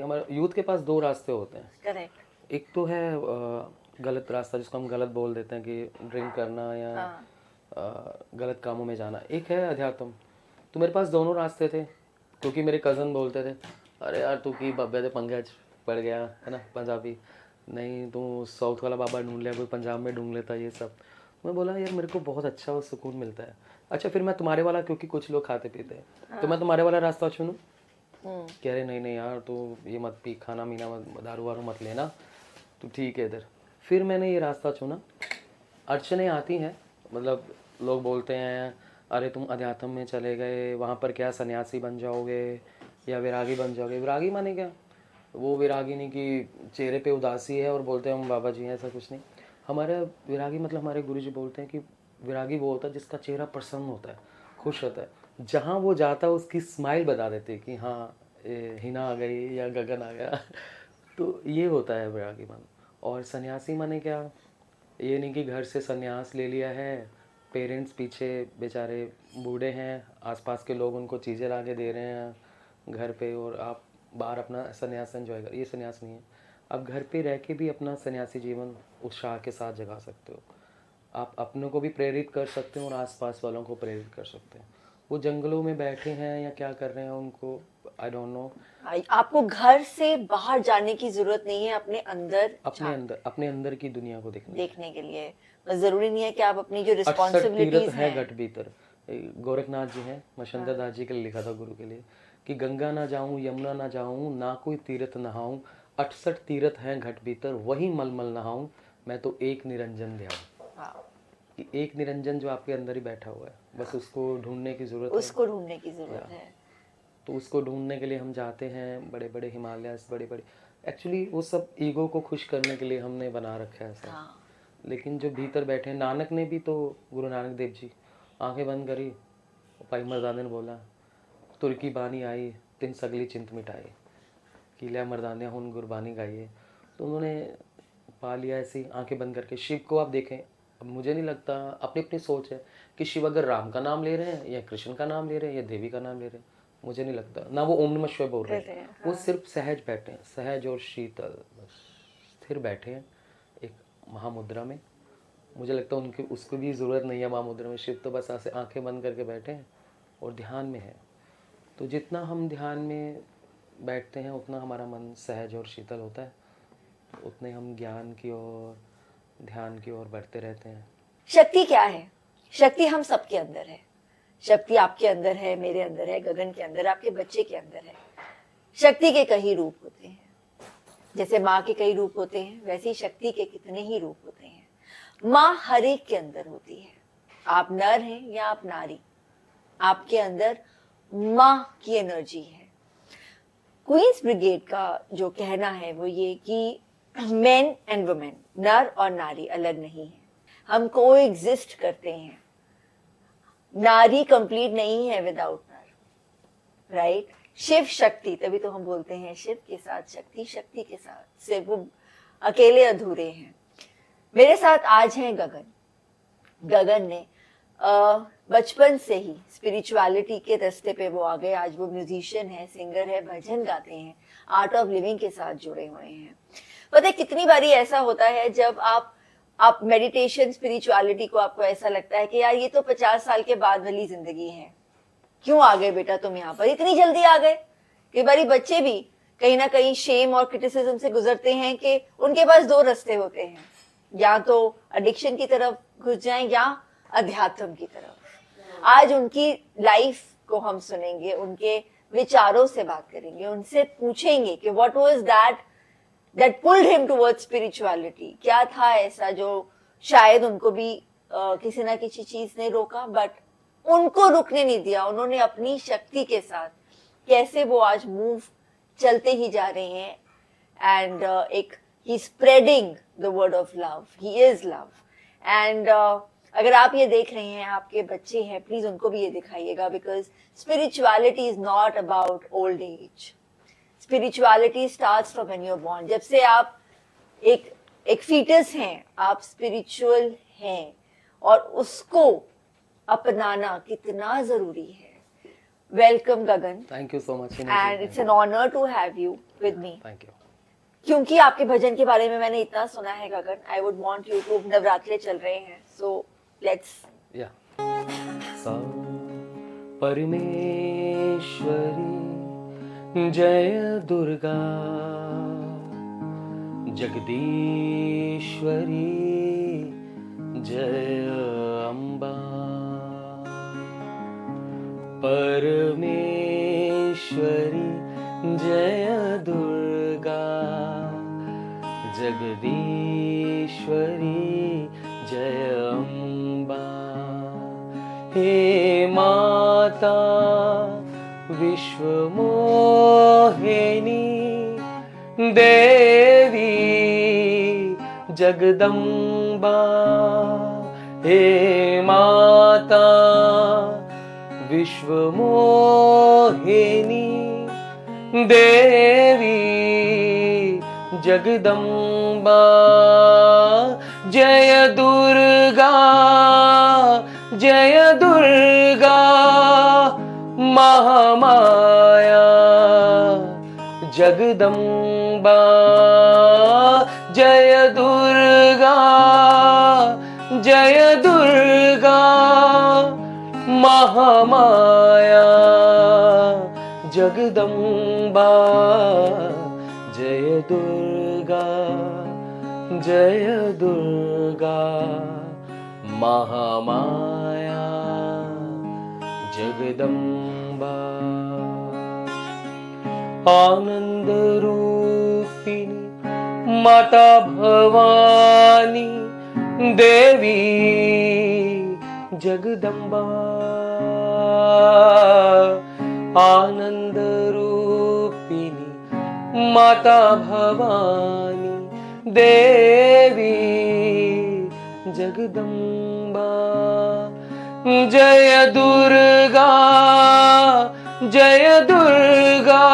हमारे यूथ के पास दो रास्ते होते हैं। करेक्ट। एक तो है गलत रास्ता, जिसको हम गलत बोल देते हैं कि ड्रिंक करना या गलत कामों में जाना। एक है अध्यात्म। तो मेरे पास दोनों रास्ते थे, क्योंकि मेरे कज़न बोलते थे अरे यार तू की बब्बे दे पंगे पड़ गया है ना, पंजाबी नहीं तू साउथ वाला बाबा ढूंढ लिया, कोई पंजाब में ढूंढ लेता ये सब। मैं बोला यार मेरे को बहुत अच्छा और सुकून मिलता है। अच्छा फिर मैं तुम्हारे वाला, क्योंकि कुछ लोग खाते पीते हैं तो मैं तुम्हारे वाला रास्ता चुनूँ? कह रहे नहीं नहीं यार तू ये मत पी, खाना मीना मत, दारू वारू मत लेना, तो ठीक है इधर। फिर मैंने ये रास्ता चुना। अड़चने आती हैं, मतलब लोग बोलते हैं अरे तुम अध्यात्म में चले गए, वहाँ पर क्या सन्यासी बन जाओगे या विरागी बन जाओगे। विरागी माने क्या? वो विरागी नहीं कि चेहरे पे उदासी है और बोलते हैं हम बाबा जी हैं, ऐसा कुछ नहीं। हमारा विरागी मतलब हमारे गुरुजी बोलते हैं कि विरागी वो होता है जिसका चेहरा प्रसन्न होता है, खुश होता है। जहाँ वो जाता है उसकी स्माइल बता देती है कि हाँ हिना आ गई या गगन आ गया। तो ये होता है विरागी मन। और सन्यासी माने क्या? ये नहीं कि घर से सन्यास ले लिया है, पेरेंट्स पीछे बेचारे बूढ़े हैं, आसपास के लोग उनको चीज़ें ला के दे रहे हैं घर पे और आप बाहर अपना सन्यास एंजॉय कर। ये सन्यास नहीं है। आप घर पे रह के भी अपना सन्यासी जीवन उत्साह के साथ जगा सकते हो। आप अपनों को भी प्रेरित कर सकते हो और आसपास वालों को प्रेरित कर सकते हो। वो जंगलों में बैठे हैं या क्या कर रहे हैं उनको आई डोंट नो। आपको घर से बाहर जाने की जरूरत नहीं है, अपने अंदर की दुनिया को देखने के लिए। बस जरूरी नहीं है कि आप अपनी जो 68 रिस्पॉन्सिबिलिटीज तीर्थ है घट भीतर। गोरखनाथ जी हैं, मशंदर दास जी के लिए लिखा था गुरु के लिए कि गंगा ना जाऊं यमुना ना जाऊं ना कोई तीर्थ नहाऊं, 68 तीर्थ हैं घट भीतर वही मलमल नहाऊं, मैं तो एक निरंजन ध्याऊं। कि एक निरंजन जो आपके अंदर ही बैठा हुआ है, बस उसको ढूंढने की जरूरत है। तो उसको ढूंढने के लिए हम जाते हैं बड़े बड़े हिमालयस, बड़े बड़े एक्चुअली वो सब ईगो को खुश करने के लिए हमने बना रखा है ऐसा। लेकिन जो भीतर बैठे हैं, नानक ने भी तो, गुरु नानक देव जी आंखें बंद करी, भाई मर्दाने ने बोला तुर्की बानी आई तिन सगली चिंत मिटाई, कीलिया मर्दाने हुन गुरबानी गाइए। तो उन्होंने पा लिया ऐसी आंखें बंद करके। शिव को आप देखें, अब मुझे नहीं लगता, अपनी अपनी सोच है कि शिव अगर राम का नाम ले रहे हैं या कृष्ण का नाम ले रहे हैं या देवी का नाम ले रहे हैं, मुझे नहीं लगता ना वो ओम नमः शिवाय बोल रहे हैं। वो सिर्फ सहज बैठे हैं, सहज और शीतल, बस स्थिर बैठे हैं एक महामुद्रा में। मुझे लगता है उनकी उसको भी ज़रूरत नहीं है महामुद्रा में। शिव तो बस ऐसे आंखें बंद करके बैठे हैं और ध्यान में है। तो जितना हम ध्यान में बैठते हैं उतना हमारा मन सहज और शीतल होता है, उतने हम ज्ञान की ओर, ध्यान की ओर बढ़ते रहते हैं। शक्ति क्या है? शक्ति हम सबके अंदर है। शक्ति आपके अंदर है, मेरे अंदर है, गगन के अंदर, आपके बच्चे के अंदर है। शक्ति के कई रूप होते हैं। जैसे माँ के कई रूप होते हैं, वैसे ही शक्ति के कितने ही रूप होते हैं। माँ हर एक के अंदर होती है। आप नर हैं या आप नारी, आपके अंदर माँ की एनर्जी है। क्वींस ब्रिगेड का जो कहना है वो ये कि मेन एंड वुमेन, नर और नारी अलग नहीं है, हम को एग्जिस्ट करते हैं। नारी कंप्लीट नहीं है विदाउट नर, राइट? शिव शक्ति, तभी तो हम बोलते हैं शिव के साथ शक्ति, शक्ति के साथ सिर्फ वो अकेले अधूरे हैं। मेरे साथ आज हैं गगन। गगन ने बचपन से ही स्पिरिचुअलिटी के रास्ते पे वो आ गए। आज वो म्यूजिशियन है, सिंगर है, भजन गाते हैं, आर्ट ऑफ लिविंग के साथ जुड़े हुए हैं। पता है कितनी बारी ऐसा होता है जब आप मेडिटेशन, स्पिरिचुअलिटी को आपको ऐसा लगता है कि यार ये तो 50 साल के बाद वाली जिंदगी है, क्यों आ गए बेटा तुम यहाँ पर, इतनी जल्दी आ गए। कई बारी बच्चे भी कहीं ना कहीं शेम और क्रिटिसिज्म से गुजरते हैं कि उनके पास दो रास्ते होते हैं, या तो एडिक्शन की तरफ घुस जाएं या अध्यात्म की तरफ। आज उनकी लाइफ को हम सुनेंगे, उनके विचारों से बात करेंगे, उनसे पूछेंगे कि what was that pulled him towards spirituality. क्या था ऐसा जो शायद उनको भी किसी ना किसी चीज ने रोका, बट उनको रुकने नहीं दिया। उन्होंने अपनी शक्ति के साथ कैसे वो आज मूव चलते ही जा रहे हैं। एंड एक ही spreading the word of love, he is love. And अगर आप ये देख रहे हैं, आपके बच्चे हैं, प्लीज उनको भी ये दिखाइएगा, because spirituality is not about old age. Spirituality starts from when you are born. जब से आप एक फीटस हैं, आप स्पिरिचुअल हैं, और उसको अपनाना कितना जरूरी है। Welcome Gagan, thank you so much. And it's an honour to have you with me. Thank you. क्योंकि आपके भजन के बारे में मैंने इतना सुना है Gagan, I would want you to, नवरात्रे चल रहे हैं, सो लेट्स। या सा परमेश्वरी जय दुर्गा, जगदीश्वरी जय अम्बा, परमेश्वरी जय दुर्गा, जगदीश्वरी जय अम्बा। हे माता विश्वमोहिनी देवी जगदम्बा, हे माता विश्वमोहिनी देवी जगदम्बा, जय दुर्गा जय दुर्गा महामाया जगदम्बा, जय दुर्गा जय दुर्गा महामाया जगदम्बा, जय दुर्गा जय दुर्गा महामाया जगदम्बा। आनंद रूपिणी माता भवानी देवी जगदम्बा, आनंद रूपिणी माता भवानी देवी जगदम्बा, जय दुर्गा जय दुर्गा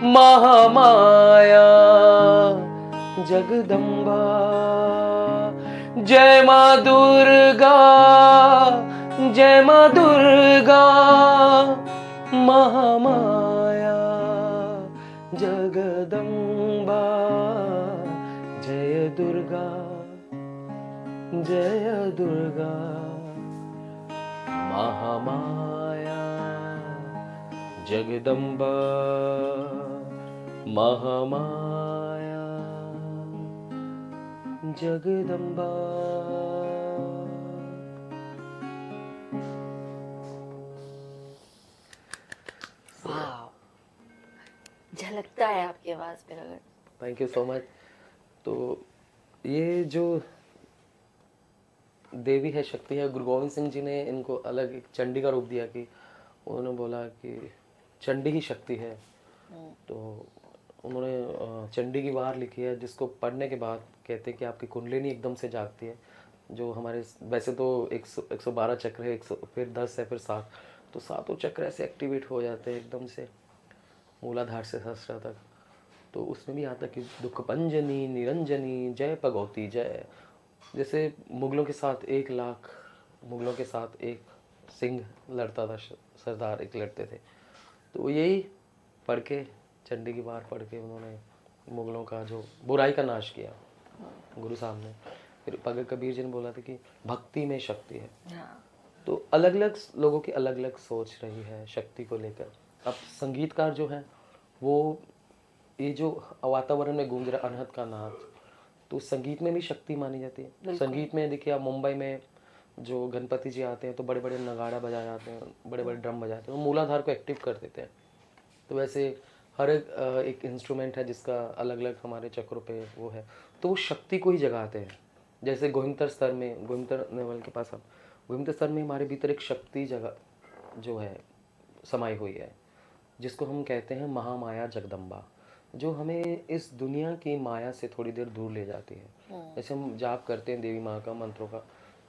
महामाया जगदम्बा, जय माँ दुर्गा जय माँ दुर्गा महामाया जगदम्बा, जय दुर्गा जय दुर्गा महामाया जगदम्बा, महामाया जगदम्बा। झलकता है आपकी आवाज में Gagan. Thank you so much. तो ये जो देवी है, शक्ति है, गुरु गोविंद सिंह जी ने इनको अलग एक चंडी का रूप दिया कि उन्होंने बोला कि चंडी ही शक्ति है। तो उन्होंने चंडी की वार लिखी है, जिसको पढ़ने के बाद कहते हैं कि आपकी कुंडलिनी एकदम से जागती है। जो हमारे वैसे तो 112 चक्र है, 100 फिर 10 है, फिर 7, तो सातों चक्र ऐसे एक्टिवेट हो जाते हैं एकदम से, मूलाधार से सहस्त्र तक। तो उसमें भी आता है कि दुख पंजनी निरंजनी जय भगवती जय। जैसे मुगलों के साथ 1 लाख मुगलों के साथ एक सिंह लड़ता था, सरदार एक लड़ते थे, तो यही पढ़ के चंडी की वार पढ़ के उन्होंने मुगलों का जो बुराई का नाश किया गुरु साहब ने। फिर भगत कबीर जी ने बोला था कि भक्ति में शक्ति है। तो अलग अलग लोगों की अलग अलग सोच रही है शक्ति को लेकर। अब संगीतकार जो हैं वो ये जो वातावरण में गूंज रहा अनहद का नाद, तो संगीत में भी शक्ति मानी जाती है। संगीत में देखिए आप मुंबई में जो गणपति जी आते हैं तो बड़े बड़े नगाड़ा बजाए जाते हैं, बड़े बड़े ड्रम बजाते हैं, वो मूलाधार को एक्टिव कर देते हैं। तो वैसे हर एक इंस्ट्रूमेंट है जिसका अलग अलग हमारे चक्रों पे वो है, तो वो शक्ति को ही जगाते हैं। जैसे गोहिंतर स्तर में, गोहिंतर लेवल के पास आप गोहिंतर स्तर में हमारे भीतर एक शक्ति जगह जो है समाई हुई है, जिसको हम कहते हैं महामाया जगदम्बा, जो हमें इस दुनिया की माया से थोड़ी देर दूर ले जाती है। जैसे हम जाप करते हैं देवी माँ का मंत्रों का,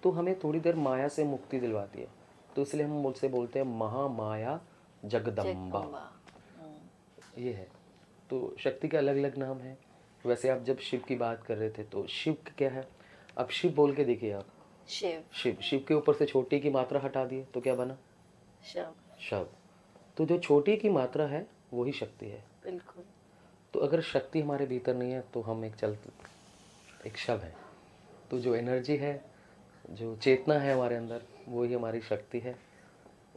तो हमें थोड़ी देर माया से मुक्ति दिलवाती है। तो इसलिए हम मुझसे बोलते हैं महामाया जगदम्बा। ये है। तो शक्ति के अलग अलग नाम है। वैसे आप जब शिव की बात कर रहे थे तो शिव क्या है, अब शिव बोल के देखिए आप, शिव शिव शिव के ऊपर से छोटी की मात्रा हटा दिए तो क्या बना, शव। तो जो छोटी की मात्रा है वही शक्ति है। बिल्कुल। तो अगर शक्ति हमारे भीतर नहीं है तो हम एक शव है। तो जो एनर्जी है, जो चेतना है हमारे अंदर, वही हमारी शक्ति है।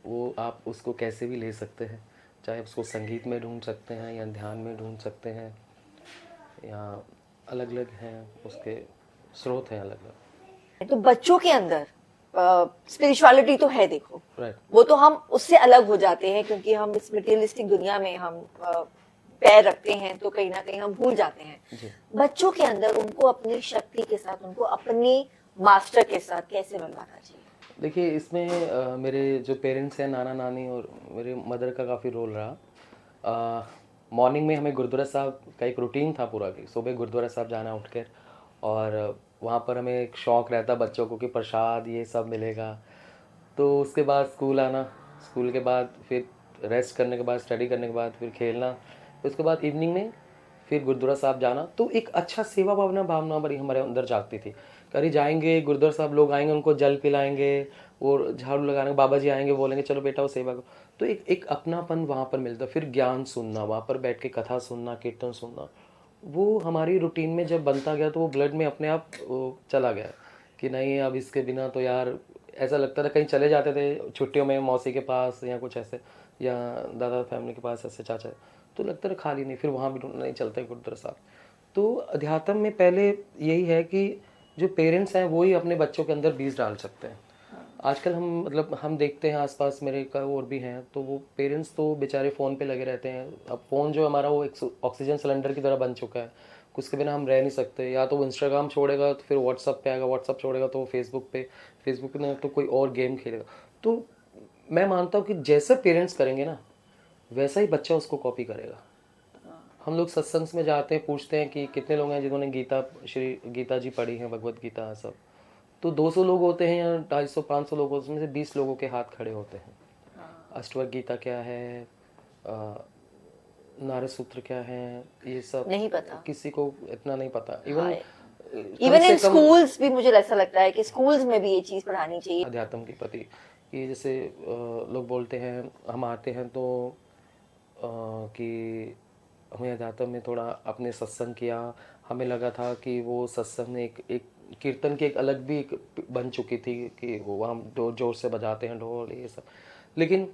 वो आप उसको कैसे भी ले सकते हैं, चाहे उसको संगीत में ढूंढ सकते हैं या ध्यान में ढूंढ सकते हैं, या अलग अलग हैं, उसके स्रोत हैं अलग अलग। तो बच्चों के अंदर स्पिरिचुअलिटी तो है, देखो राइट। वो तो हम उससे अलग हो जाते हैं क्योंकि हम इस मटेरियलिस्टिक दुनिया में हम पैर रखते हैं तो कहीं ना कहीं हम भूल जाते हैं। बच्चों के अंदर उनको अपनी शक्ति के साथ, उनको अपनी मास्टर के साथ कैसे मिलवाना चाहिए? देखिए, इसमें मेरे जो पेरेंट्स हैं, नाना नानी और मेरे मदर का काफ़ी रोल रहा। मॉर्निंग में हमें गुरुद्वारा साहब का एक रूटीन था पूरा कि सुबह गुरुद्वारा साहब जाना उठ कर, और वहाँ पर हमें एक शौक़ रहता बच्चों को कि प्रसाद ये सब मिलेगा। तो उसके बाद स्कूल आना, स्कूल के बाद फिर रेस्ट करने के बाद, स्टडी करने के बाद फिर खेलना, फिर उसके बाद इवनिंग में फिर गुरुद्वारा साहब जाना। तो एक अच्छा सेवा भावना भावना बड़ी हमारे अंदर जागती थी। कहीं जाएंगे गुरुद्वारा साहब, लोग आएंगे, उनको जल पिलाएंगे और झाड़ू लगाने, बाबा जी आएंगे, बोलेंगे चलो बेटा वो सेवा करो। तो एक अपनापन वहाँ पर मिलता। फिर ज्ञान सुनना, वहाँ पर बैठ के कथा सुनना, कीर्तन सुनना, वो हमारी रूटीन में जब बनता गया तो वो ब्लड में अपने आप चला गया कि नहीं अब इसके बिना तो यार, ऐसा लगता था कहीं चले जाते थे छुट्टियों में मौसी के पास या कुछ ऐसे, या दादा फैमिली के पास ऐसे, चाचा, तो लगता था खाली नहीं, फिर वहाँ भी ढूंढना नहीं चलता है गुरुद्वारा साहब। तो अध्यात्म में पहले यही है कि जो पेरेंट्स हैं वो ही अपने बच्चों के अंदर बीज डाल सकते हैं। आजकल हम देखते हैं आसपास मेरे का और भी हैं, तो वो पेरेंट्स तो बेचारे फ़ोन पे लगे रहते हैं। अब फ़ोन जो हमारा वो एक ऑक्सीजन सिलेंडर की तरह बन चुका है, उसके बिना हम रह नहीं सकते। या तो वो इंस्टाग्राम छोड़ेगा तो फिर व्हाट्सअप पे आएगा, व्हाट्सअप छोड़ेगा तो फेसबुक पे, फेसबुक में तो कोई और गेम खेलेगा। तो मैं मानता हूँ कि जैसे पेरेंट्स करेंगे ना, वैसा ही बच्चा उसको कॉपी करेगा। हम लोग सत्संग में जाते हैं, पूछते हैं कि कितने लोग हैं जिन्होंने श्री गीता जी पढ़ी है, भगवत गीता सब। तो 200 लोग होते हैं या 250 500 लोग, उसमें से 20 लोगों के हाथ खड़े होते हैं। अष्टवक्र गीता क्या है, नारद सूत्र क्या है, ये सब नहीं पता, किसी को इतना नहीं पता। इवन इन स्कूल्स भी मुझे ऐसा लगता है कि स्कूल्स में भी ये चीज पढ़ानी चाहिए अध्यात्म के प्रति। कि जैसे लोग बोलते हैं, हम आते हैं तो कि हमें अध्यात्म में थोड़ा अपने सत्संग किया, हमें लगा था कि वो सत्संग में एक कीर्तन की एक अलग भी एक बन चुकी थी कि वो हम जोर से बजाते हैं ढोल ये सब। लेकिन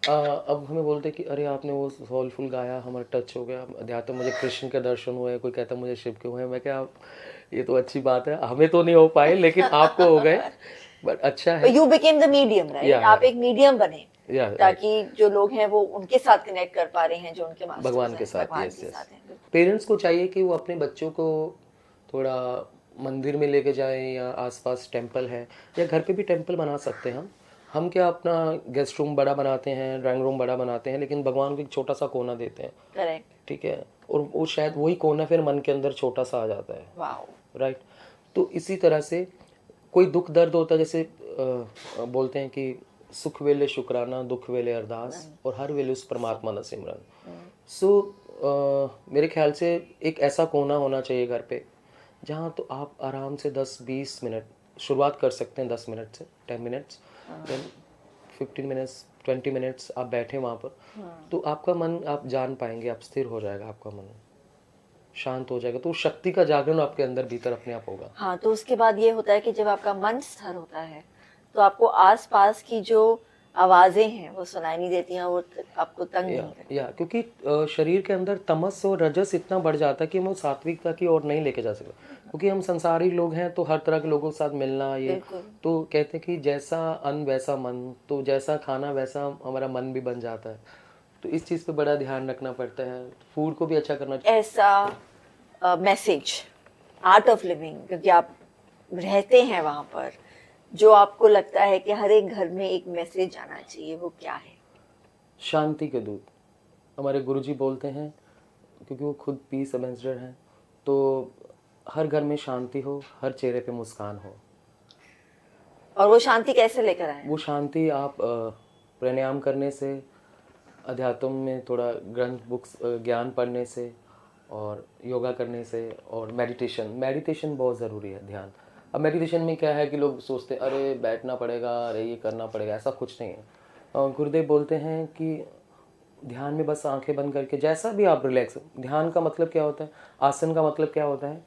अब हमें बोलते कि अरे आपने वो सोलफुल गाया, हमारा टच हो गया अध्यात्म, मुझे कृष्ण के दर्शन हुए, कोई कहता मुझे शिव के हुए। मैं क्या, ये तो अच्छी बात है, हमें तो नहीं हो पाए लेकिन आपको हो गए, बट अच्छा है। You became the medium, right? आप एक मीडियम बने, ताकि जो लोग हैं वो उनके साथ कनेक्ट कर पा रहे हैं, जो उनके मास्टर्स भगवान के साथ। भगवान यस के यस। साथ हैं। पेरेंट्स को चाहिए कि वो अपने बच्चों को थोड़ा मंदिर में लेके जाएं, या आसपास टेंपल है, या घर पे भी टेंपल बना सकते हैं हम क्या अपना गेस्ट रूम बड़ा बनाते हैं, ड्राइंग रूम बड़ा बनाते हैं, लेकिन भगवान को एक छोटा सा कोना देते हैं। करेक्ट। ठीक है, और वो शायद वही कोना फिर मन के अंदर छोटा सा आ जाता है। वाओ। राइट। तो इसी तरह से कोई दुख दर्द होता है, जैसे बोलते हैं कि सुख वेले शुक्राना, दुख वेले अरदास, और हर वेले उस परमात्मा न सिमरन। सो मेरे ख्याल से एक ऐसा कोना होना चाहिए घर पे जहाँ तो आप आराम से 10-20 मिनट शुरुआत कर सकते हैं, 10 मिनट से 10 मिनट्स, देन 15 मिनट्स 20 मिनट्स आप बैठे वहाँ पर, तो आपका मन आप जान पाएंगे, आप स्थिर हो जाएगा, आपका मन शांत हो जाएगा, तो शक्ति का जागरण आपके अंदर भीतर अपने आप होगा। हाँ, तो उसके बाद ये होता है कि जब आपका मन स्थिर होता है तो आपको आसपास की जो आवाजें हैं वो सुनाई नहीं देती हैं, वो आपको तंग नहीं करती। क्योंकि शरीर के अंदर तमस और रजस इतना बढ़ जाता है कि वो सात्विकता की ओर नहीं लेके जा सकते, क्योंकि हम संसारी लोग हैं, तो हर तरह के लोगों के साथ मिलना, ये तो कहते हैं कि जैसा अन्न वैसा मन, तो जैसा खाना वैसा हमारा मन भी बन जाता है। तो इस चीज पे बड़ा ध्यान रखना पड़ता है, फूड को भी अच्छा करना चाहिए। ऐसा मैसेज आर्ट ऑफ लिविंग, क्योंकि आप रहते हैं वहां पर, जो आपको लगता है कि हर एक घर में एक मैसेज आना चाहिए, वो क्या है? शांति के दूत हमारे गुरुजी बोलते हैं, क्योंकि वो खुद पीस एम्बेसडर हैं। तो हर घर में शांति हो, हर चेहरे पे मुस्कान हो। और वो शांति कैसे लेकर आए? वो शांति आप प्राणायाम करने से, अध्यात्म में थोड़ा ग्रंथ बुक्स ज्ञान पढ़ने से, और योगा करने से, और मेडिटेशन बहुत ज़रूरी है, ध्यान। अब मेडिटेशन में क्या है कि लोग सोचते हैं अरे बैठना पड़ेगा, अरे ये करना पड़ेगा, ऐसा कुछ नहीं है। गुरुदेव बोलते हैं कि ध्यान में बस आंखें बंद करके जैसा भी आप रिलैक्स, ध्यान का मतलब क्या होता है, आसन का मतलब क्या होता है,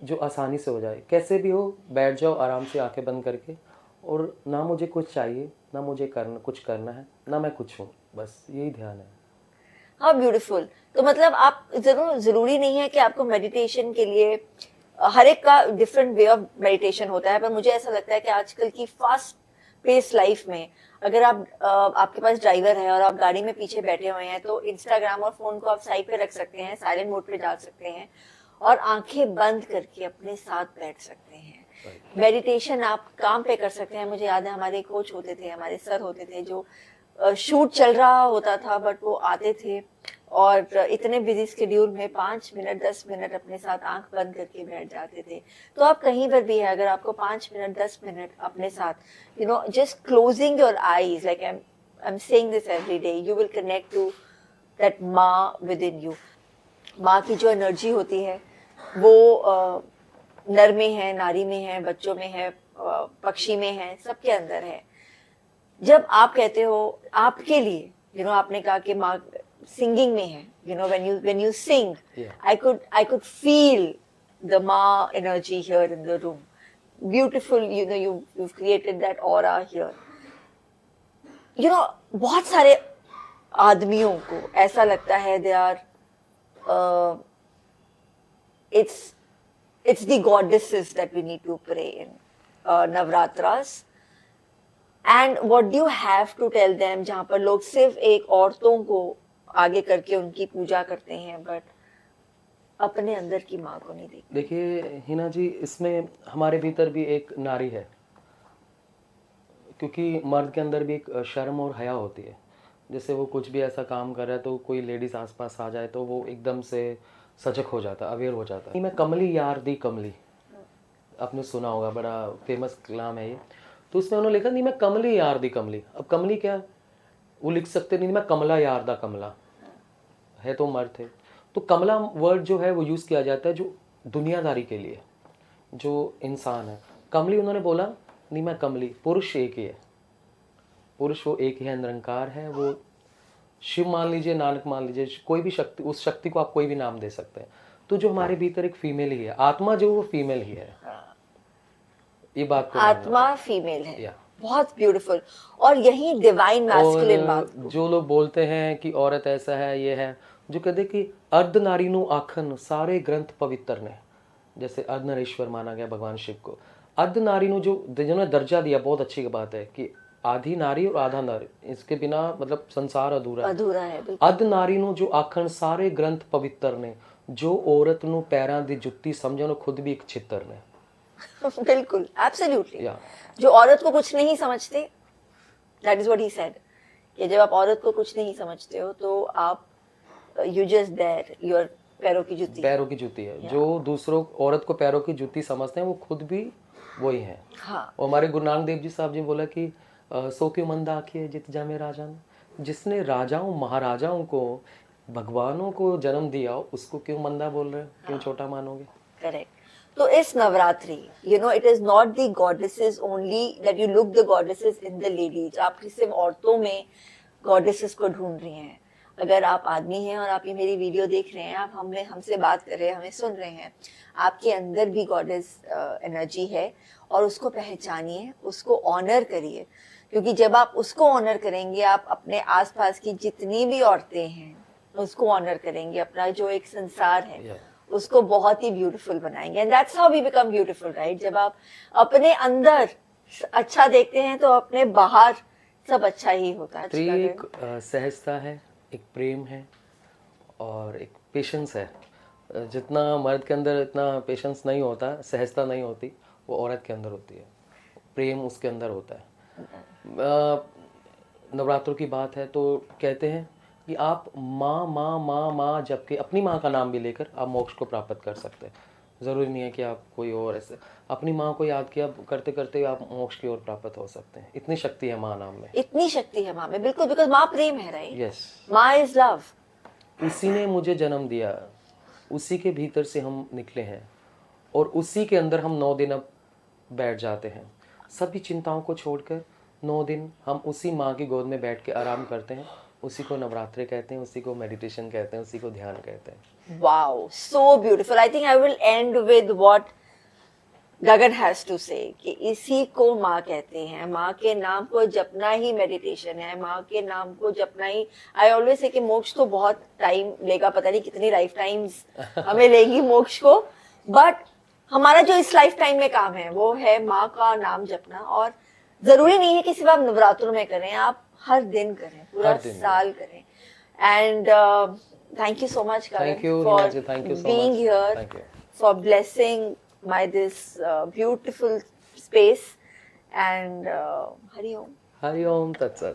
जो आसानी से हो जाए, कैसे भी हो बैठ जाओ आराम से आंखें बंद करके, और ना मुझे कुछ चाहिए, ना मुझे कुछ करना है, ना मैं कुछ हूँ, बस यही ध्यान है। हाँ, ब्यूटीफुल। तो मतलब आप जरूरी नहीं है कि आपको मेडिटेशन के लिए हर एक का डिफरेंट वे ऑफ मेडिटेशन होता है, पर मुझे ऐसा लगता है कि आजकल की फास्ट पेस लाइफ में अगर आपके पास ड्राइवर है और आप गाड़ी में पीछे बैठे हुए हैं, तो इंस्टाग्राम और फोन को आप साइड पे रख सकते हैं, साइलेंट मोड पे डाल सकते हैं और आंखें बंद करके अपने साथ बैठ सकते हैं। मेडिटेशन आप काम पे कर सकते हैं। मुझे याद है हमारे कोच होते थे, हमारे सर होते थे, जो शूट चल रहा होता था बट वो आते थे और इतने बिजी स्केड्यूल में 5 मिनट 10 मिनट अपने साथ आंख बंद करके बैठ जाते थे। तो आप कहीं पर भी है, अगर आपको 5 मिनट 10 मिनट अपने साथ just closing your eyes, like I am saying this every day, you will connect to that माँ विद इन यू। माँ की जो एनर्जी होती है वो नर में है, नारी में है, बच्चों में है, पक्षी में है, सबके अंदर है। जब आप कहते हो आपके लिए आपने कहा कि माँ सिंगिंग में है, when you sing, I could feel the Ma energy here in the room. Beautiful, you've created that aura here. बहुत सारे आदमियों को ऐसा लगता है they are it's the goddesses that we need to pray in Navratras. And what do you have to tell them, जहाँ पर लोग सिर्फ एक औरतों को आगे करके उनकी पूजा करते हैं बट अपने अंदर की माँ को नहीं देखते? देखिए हिना जी, इसमें हमारे भीतर भी एक नारी है, क्योंकि मर्द के अंदर भी एक शर्म और हया होती है। जैसे वो कुछ भी ऐसा काम कर रहा है तो कोई लेडीज आसपास आ जाए तो वो एकदम से सजग हो जाता, अवेयर हो जाता है। मैं कमली यार दी कमली, आपने सुना होगा, बड़ा फेमस कलाम है ये। तो उसमें उन्होंने लिखा नहीं मैं कमली यार दी कमली। अब कमली क्या, वो लिख सकते नहीं मैं कमला यार दा कमला, है तो मर्द थे। तो कमला वर्ड जो है वो यूज़ किया जाता है जो दुनियादारी के लिए, जो इंसान है। कमली उन्होंने बोला नहीं मैं कमली, पुरुष एक ही है, पुरुष वो एक ही है, निरंकार है। वो शिव मान लीजिए, नानक मान लीजिए, कोई भी शक्ति, उस शक्ति को आप कोई भी नाम दे सकते हैं। तो जो हमारे भीतर एक फीमेल ही है, आत्मा जो वो फीमेल ही है, ये बात को आत्मा फीमेल है। बहुत ब्यूटीफुल। और यही डिवाइन मैस्कुलिन बात को जो लोग बोलते हैं कि औरत ऐसा है, ये है, जो कहते कि अर्ध नारीनु आखन सारे ग्रंथ पवित्र ने, जैसे अर्धनारीश्वर माना गया भगवान शिव को। अर्ध नारीनु जो जिन्होंने दर्जा दिया, बहुत अच्छी बात है कि आधी नारी और आधा नर, इसके बिना मतलब संसार अधूरा है। अर्ध नारीनु जो आखन सारे ग्रंथ पवित्र ने, जो औरत नु पैरां दी जुत्ती समझो खुद भी एक छितर ने। बिल्कुल, एब्सोल्युटली। जो औरत को कुछ नहीं समझते, that is what he said, कि जब आप औरत को कुछ नहीं समझते हो तो आप यू जस्ट देयर, योर पैरों की जुत्ती है। जो दूसरों औरत को पैरों की जुत्ती समझते हैं वो खुद भी वही है। हाँ। और हमारे गुरु नानक देव जी साहब जी बोला कि सो क्यों मंद आँखें जित जामे राजान, जिसने राजाओं महाराजाओं को भगवानों को जन्म दिया उसको क्यों मंदा बोल रहे हो, क्यों छोटा मानोगे? करेक्ट। तो इस Navratri, it is not the goddesses only that you look the goddesses in the ladies. आप सिर्फ औरतों में गॉडेसेस को ढूंढ रही हैं। अगर आप आदमी हैं और आप ये मेरी वीडियो देख रहे हैं, आप हमसे बात कर रहे हैं, हमें सुन रहे हैं, आपके अंदर भी गॉडेस एनर्जी है और उसको पहचानिए, उसको ऑनर करिए, क्योंकि जब आप उसको ऑनर करेंगे, आप अपने आसपास की जितनी भी औरतें हैं उसको ऑनर करेंगे, अपना जो एक संसार है उसको बहुत ही ब्यूटीफुल बनाएंगे। And that's how we become beautiful, right? जब आप अपने अंदर अच्छा देखते हैं तो अपने बाहर सब अच्छा ही होता है। तो एक सहजता है, एक प्रेम है और एक पेशेंस है। जितना मर्द के अंदर इतना पेशेंस नहीं होता, सहजता नहीं होती, वो औरत के अंदर होती है, प्रेम उसके अंदर होता है। नवरात्रों की बात है तो कहते हैं कि आप माँ माँ माँ माँ जबकि अपनी माँ का नाम भी लेकर आप मोक्ष को प्राप्त कर सकते हैं। ज़रूरी नहीं है कि आप कोई और, ऐसे अपनी माँ को याद किया करते करते आप मोक्ष की ओर प्राप्त हो सकते हैं। इतनी शक्ति है माँ नाम में, इतनी शक्ति है माँ में। बिल्कुल, बिकॉज़ माँ प्रेम है, राइट? यस, माँ इज लव। उसी ने मुझे जन्म दिया, उसी के भीतर से हम निकले हैं और उसी के अंदर हम 9 दिन अब बैठ जाते हैं। सभी चिंताओं को छोड़कर 9 दिन हम उसी माँ की गोद में बैठ के आराम करते हैं, उसी को नवरात्रे कहते हैं, उसी को मेडिटेशन कहते हैं, उसी को ध्यान कहते हैं। Wow, so beautiful. I think I will end with what Gagan has to say, कि इसी को माँ कहते हैं। माँ के नाम को जपना ही मेडिटेशन है, माँ के नाम को जपना ही। आई ऑलवेज से कि मोक्ष तो बहुत टाइम लेगा, पता नहीं कितनी लाइफ टाइम्स हमें लेगी मोक्ष को, बट हमारा जो इस लाइफ टाइम में काम है वो है माँ का नाम जपना। और जरूरी नहीं है कि सिर्फ आप नवरात्रों में करें, आप हर दिन करें, पूरा साल करें। And thank you so much Gagan for being here, for blessing my this beautiful space, and Hari Om. Hari Om Tat Sat.